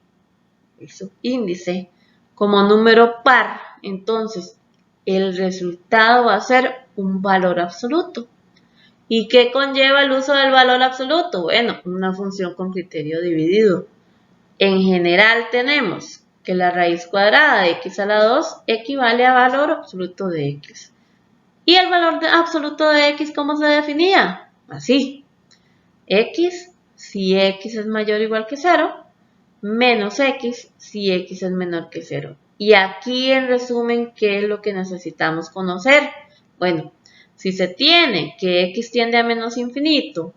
el subíndice, como número par, entonces el resultado va a ser un valor absoluto. ¿Y qué conlleva el uso del valor absoluto? Bueno, una función con criterio dividido. En general tenemos que la raíz cuadrada de x a la 2 equivale a valor absoluto de x. ¿Y el valor absoluto de x cómo se definía? Así. X si x es mayor o igual que 0, menos x si x es menor que 0. Y aquí en resumen, ¿qué es lo que necesitamos conocer? Bueno, si se tiene que x tiende a menos infinito,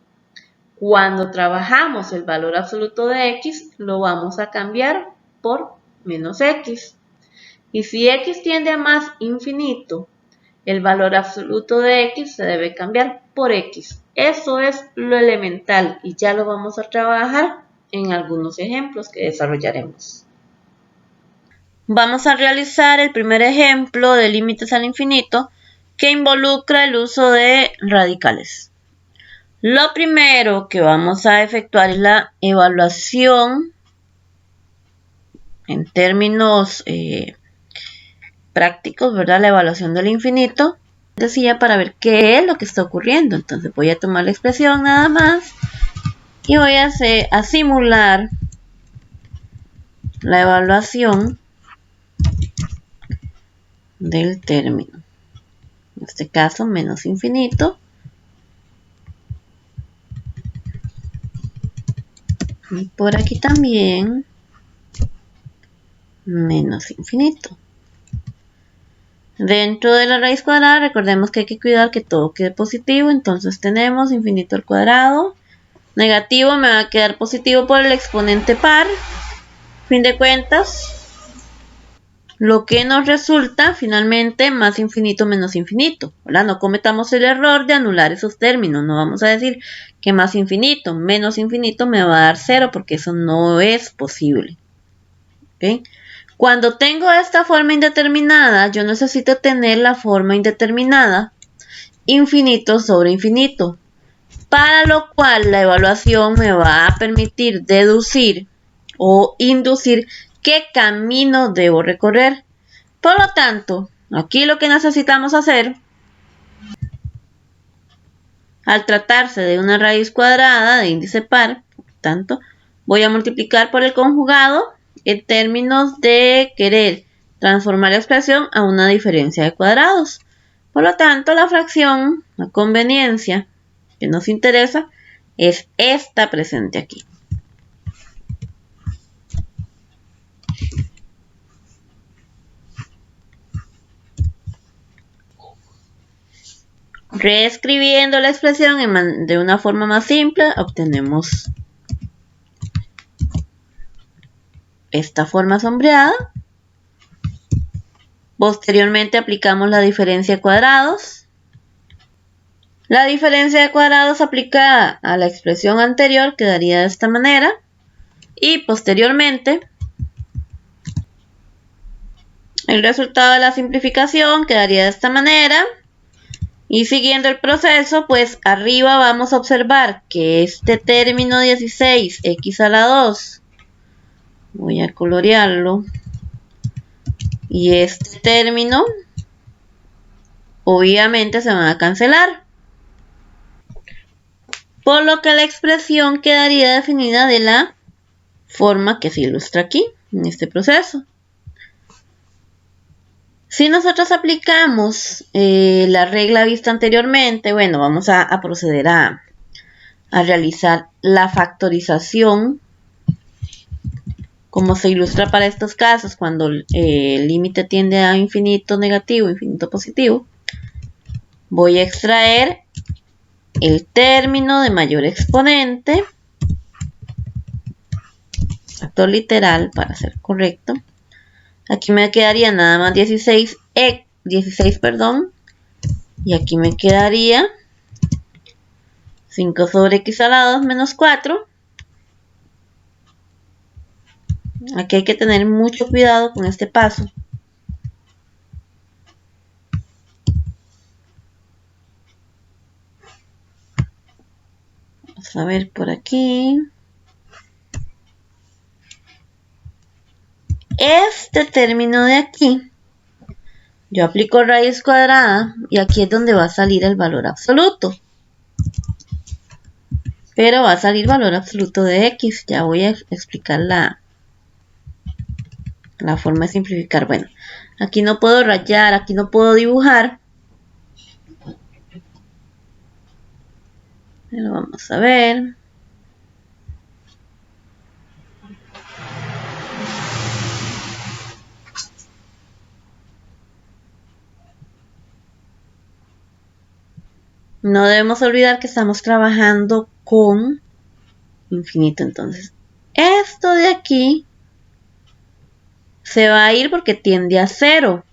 cuando trabajamos el valor absoluto de x, lo vamos a cambiar por menos x. Y si x tiende a más infinito, el valor absoluto de x se debe cambiar por x. Eso es lo elemental y ya lo vamos a trabajar en algunos ejemplos que desarrollaremos. Vamos a realizar el primer ejemplo de límites al infinito que involucra el uso de radicales. Lo primero que vamos a efectuar es la evaluación en términos prácticos, ¿verdad? La evaluación del infinito. Decía para ver qué es lo que está ocurriendo. Entonces voy a tomar la expresión nada más y voy a simular la evaluación del término. En este caso, menos infinito. Y por aquí también, menos infinito. Dentro de la raíz cuadrada, recordemos que hay que cuidar que todo quede positivo. Entonces tenemos infinito al cuadrado. Negativo me va a quedar positivo por el exponente par. Fin de cuentas, lo que nos resulta finalmente más infinito menos infinito, ¿verdad? No cometamos el error de anular esos términos. No vamos a decir que más infinito menos infinito me va a dar 0 porque eso no es posible. ¿Okay? Cuando tengo esta forma indeterminada, yo necesito tener la forma indeterminada infinito sobre infinito, para lo cual la evaluación me va a permitir deducir o inducir qué camino debo recorrer. Por lo tanto, aquí lo que necesitamos hacer, al tratarse de una raíz cuadrada de índice par, por tanto, voy a multiplicar por el conjugado en términos de querer transformar la expresión a una diferencia de cuadrados. Por lo tanto, la fracción, la conveniencia que nos interesa, es esta presente aquí. Reescribiendo la expresión de una forma más simple, obtenemos esta forma sombreada. Posteriormente aplicamos la diferencia de cuadrados. La diferencia de cuadrados aplicada a la expresión anterior quedaría de esta manera. Y posteriormente, el resultado de la simplificación quedaría de esta manera. Y siguiendo el proceso, pues arriba vamos a observar que este término 16x a la 2, voy a colorearlo, y este término obviamente se van a cancelar, por lo que la expresión quedaría definida de la forma que se ilustra aquí, en este proceso. Si nosotros aplicamos la regla vista anteriormente, bueno, vamos a proceder a realizar la factorización, como se ilustra para estos casos, cuando el límite tiende a infinito negativo, infinito positivo. Voy a extraer el término de mayor exponente, factor literal para ser correcto. Aquí me quedaría nada más 16, y aquí me quedaría 5 sobre x a la 2 menos 4. Aquí hay que tener mucho cuidado con este paso. Vamos a ver por aquí. Este término de aquí, yo aplico raíz cuadrada y aquí es donde va a salir el valor absoluto. Pero va a salir valor absoluto de x. Ya voy a explicar la forma de simplificar. Bueno, aquí no puedo rayar, aquí no puedo dibujar. Pero vamos a ver. No debemos olvidar que estamos trabajando con infinito. Entonces, esto de aquí se va a ir porque tiende a 0.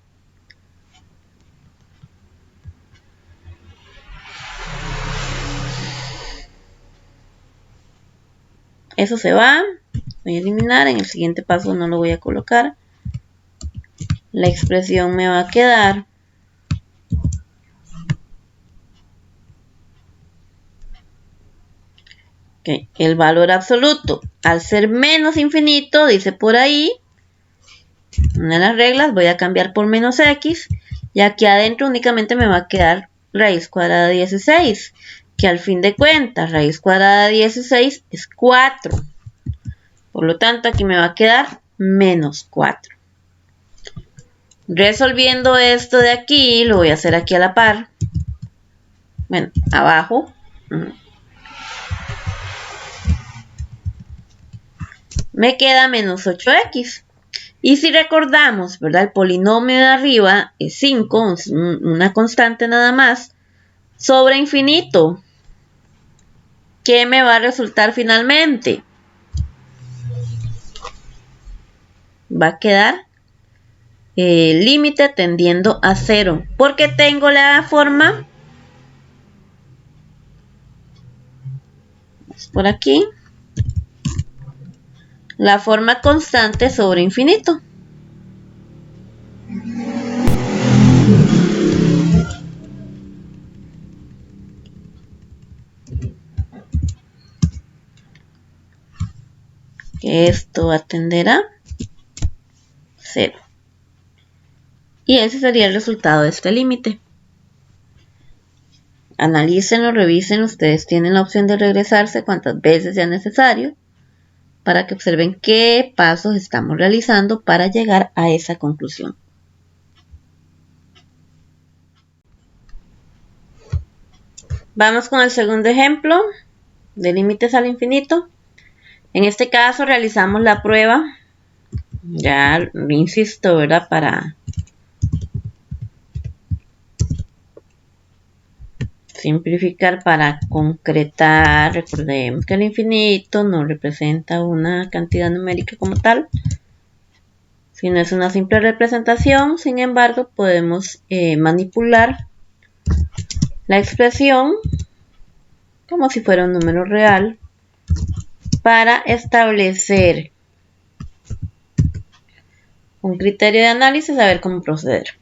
Eso se va. Voy a eliminar. En el siguiente paso no lo voy a colocar. La expresión me va a quedar okay. El valor absoluto, al ser menos infinito, dice por ahí, una de las reglas, voy a cambiar por menos x, y aquí adentro únicamente me va a quedar raíz cuadrada de 16, que al fin de cuentas, raíz cuadrada de 16 es 4. Por lo tanto, aquí me va a quedar menos 4. Resolviendo esto de aquí, lo voy a hacer aquí a la par. Bueno, abajo. Me queda menos 8x. Y si recordamos, ¿verdad? El polinomio de arriba es 5, una constante nada más, sobre infinito. ¿Qué me va a resultar finalmente? Va a quedar el límite tendiendo a 0. Porque tengo la forma, por aquí, la forma constante sobre infinito. Que esto va a tender a 0. Y ese sería el resultado de este límite. Analícenlo, revisen, ustedes tienen la opción de regresarse cuantas veces sea necesario para que observen qué pasos estamos realizando para llegar a esa conclusión. Vamos con el segundo ejemplo de límites al infinito. En este caso realizamos la prueba, ya insisto, ¿verdad? Para simplificar, para concretar, recordemos que el infinito no representa una cantidad numérica como tal, sino es una simple representación. Sin embargo, podemos manipular la expresión como si fuera un número real para establecer un criterio de análisis, a ver cómo proceder.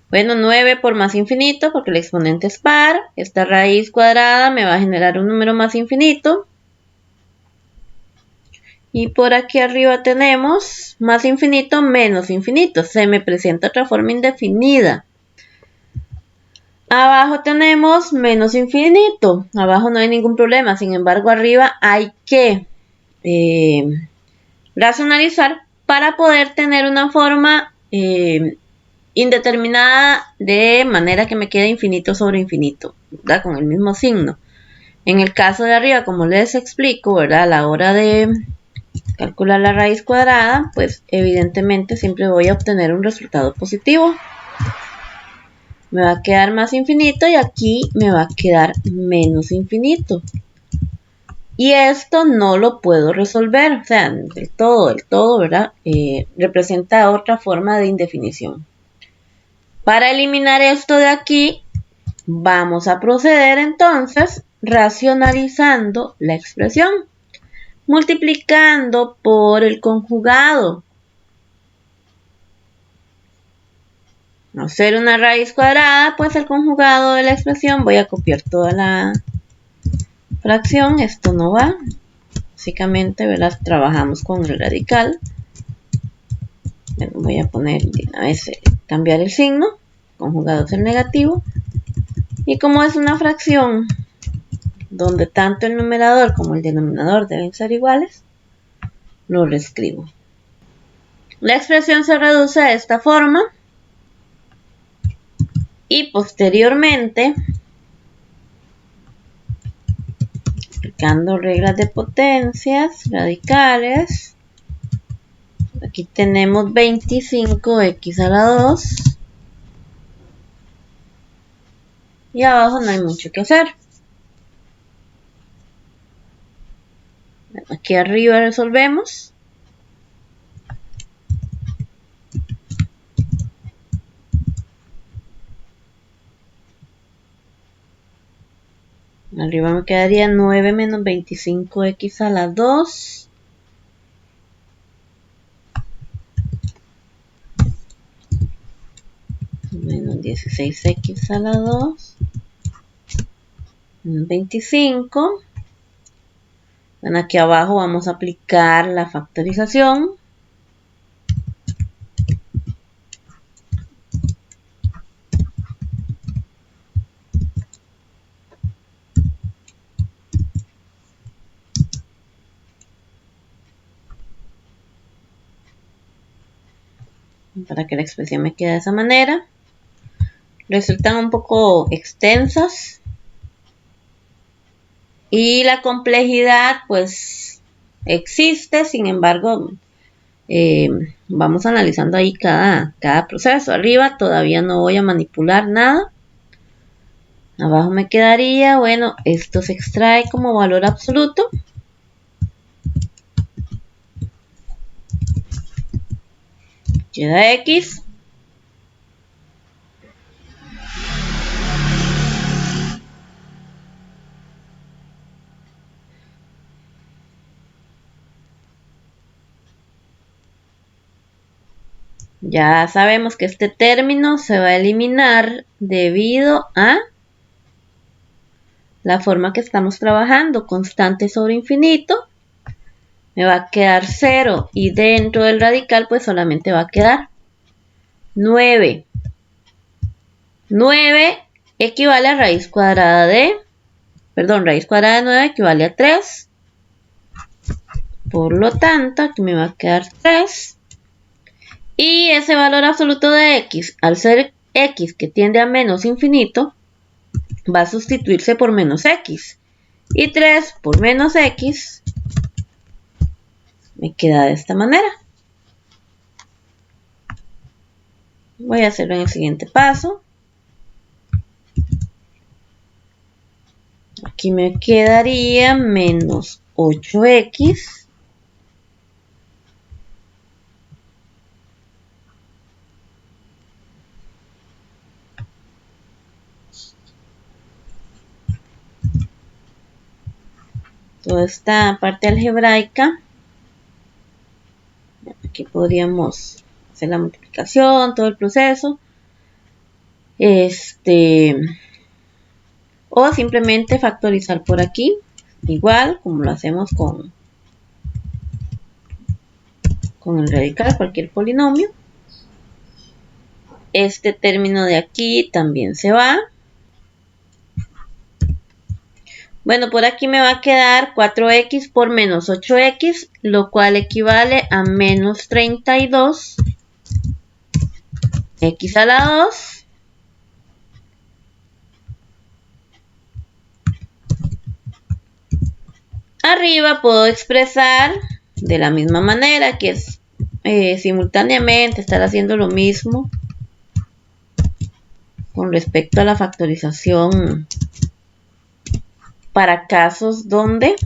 Bueno, 9 por más infinito, porque el exponente es par. Esta raíz cuadrada me va a generar un número más infinito. Y por aquí arriba tenemos más infinito menos infinito. Se me presenta otra forma indefinida. Abajo tenemos menos infinito. Abajo no hay ningún problema. Sin embargo, arriba hay que racionalizar para poder tener una forma indeterminada de manera que me quede infinito sobre infinito, ¿verdad? Con el mismo signo. En el caso de arriba, como les explico, ¿verdad? A la hora de calcular la raíz cuadrada, pues evidentemente siempre voy a obtener un resultado positivo. Me va a quedar más infinito y aquí me va a quedar menos infinito. Y esto no lo puedo resolver, o sea, del todo, ¿verdad? Representa otra forma de indefinición. Para eliminar esto de aquí, vamos a proceder entonces racionalizando la expresión. multiplicando por el conjugado. Al ser una raíz cuadrada, pues el conjugado de la expresión, voy a copiar toda la fracción, esto no va. Básicamente, ¿verdad? Trabajamos con el radical. Bueno, voy a poner de una vez cambiar el signo, conjugado es el negativo. Y como es una fracción donde tanto el numerador como el denominador deben ser iguales, lo reescribo. La expresión se reduce de esta forma. Y posteriormente, aplicando reglas de potencias, radicales, aquí tenemos 25x a la 2. Y abajo no hay mucho que hacer. Aquí arriba resolvemos. Arriba me quedaría 9 menos 25x a la 2. Menos 16x a la 2. Menos 25. Bueno, aquí abajo vamos a aplicar la factorización. Para que la expresión me quede de esa manera. Resultan un poco extensas. Y la complejidad pues existe, sin embargo vamos analizando ahí cada proceso. Arriba todavía no voy a manipular nada. Abajo me quedaría, bueno, esto se extrae como valor absoluto. Queda X. Ya sabemos que este término se va a eliminar debido a la forma que estamos trabajando, constante sobre infinito. Me va a quedar 0 y dentro del radical pues solamente va a quedar 9. 9 equivale a raíz cuadrada de, raíz cuadrada de 9 equivale a 3. Por lo tanto, aquí me va a quedar 3. Y ese valor absoluto de x, al ser x que tiende a menos infinito, va a sustituirse por menos x. Y 3 por menos x me queda de esta manera. Voy a hacerlo en el siguiente paso. Aquí me quedaría menos 8x. Toda esta parte algebraica. Aquí podríamos hacer la multiplicación, todo el proceso. O simplemente factorizar por aquí, igual como lo hacemos con el radical, cualquier polinomio. Este término de aquí también se va. Bueno, por aquí me va a quedar 4x por menos 8x, lo cual equivale a menos 32 x a la 2. Arriba puedo expresar de la misma manera, que es simultáneamente estar haciendo lo mismo con respecto a la factorización para casos donde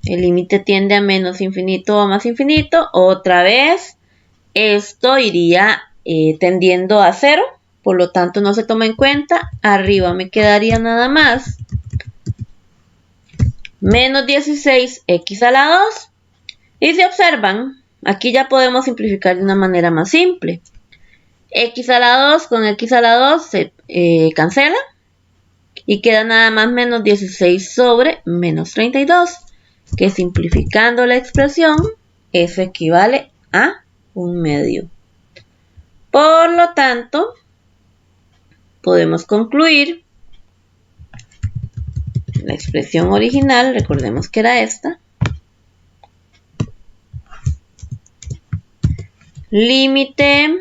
el límite tiende a menos infinito o a más infinito. Otra vez, esto iría tendiendo a 0, por lo tanto no se toma en cuenta. Arriba me quedaría nada más menos 16x a la 2. Y si observan, aquí ya podemos simplificar de una manera más simple. X a la 2 con X a la 2 se cancela. Y queda nada más menos 16 sobre menos 32. Que simplificando la expresión, eso equivale a 1/2. Por lo tanto, podemos concluir la expresión original, recordemos que era esta, límite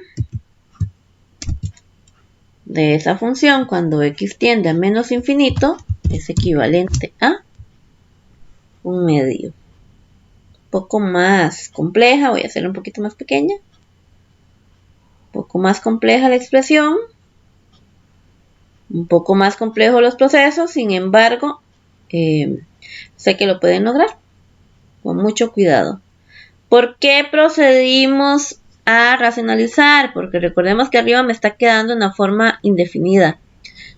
de esa función cuando x tiende a menos infinito es equivalente a 1/2. Un poco más compleja, voy a hacerla un poquito más pequeña, un poco más compleja la expresión, un poco más complejo los procesos, sin embargo, sé que lo pueden lograr con mucho cuidado. ¿Por qué procedimos a racionalizar? Porque recordemos que arriba me está quedando una forma indefinida.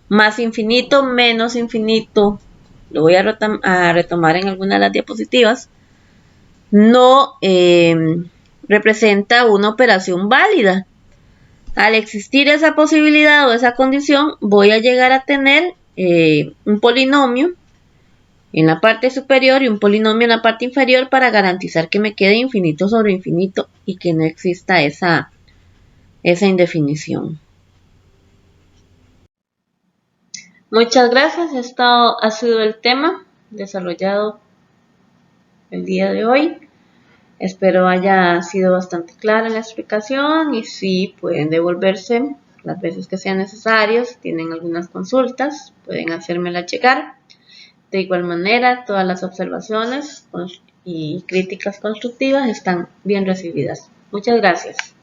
Más infinito, menos infinito. Lo voy a retomar en alguna de las diapositivas. No representa una operación válida. Al existir esa posibilidad o esa condición, voy a llegar a tener un polinomio en la parte superior y un polinomio en la parte inferior para garantizar que me quede infinito sobre infinito y que no exista esa indefinición. Muchas gracias. Esto ha sido el tema desarrollado el día de hoy. Espero haya sido bastante clara la explicación y si pueden devolverse las veces que sean necesarios. Tienen algunas consultas, pueden hacérmela checar. De igual manera, todas las observaciones y críticas constructivas están bien recibidas. Muchas gracias.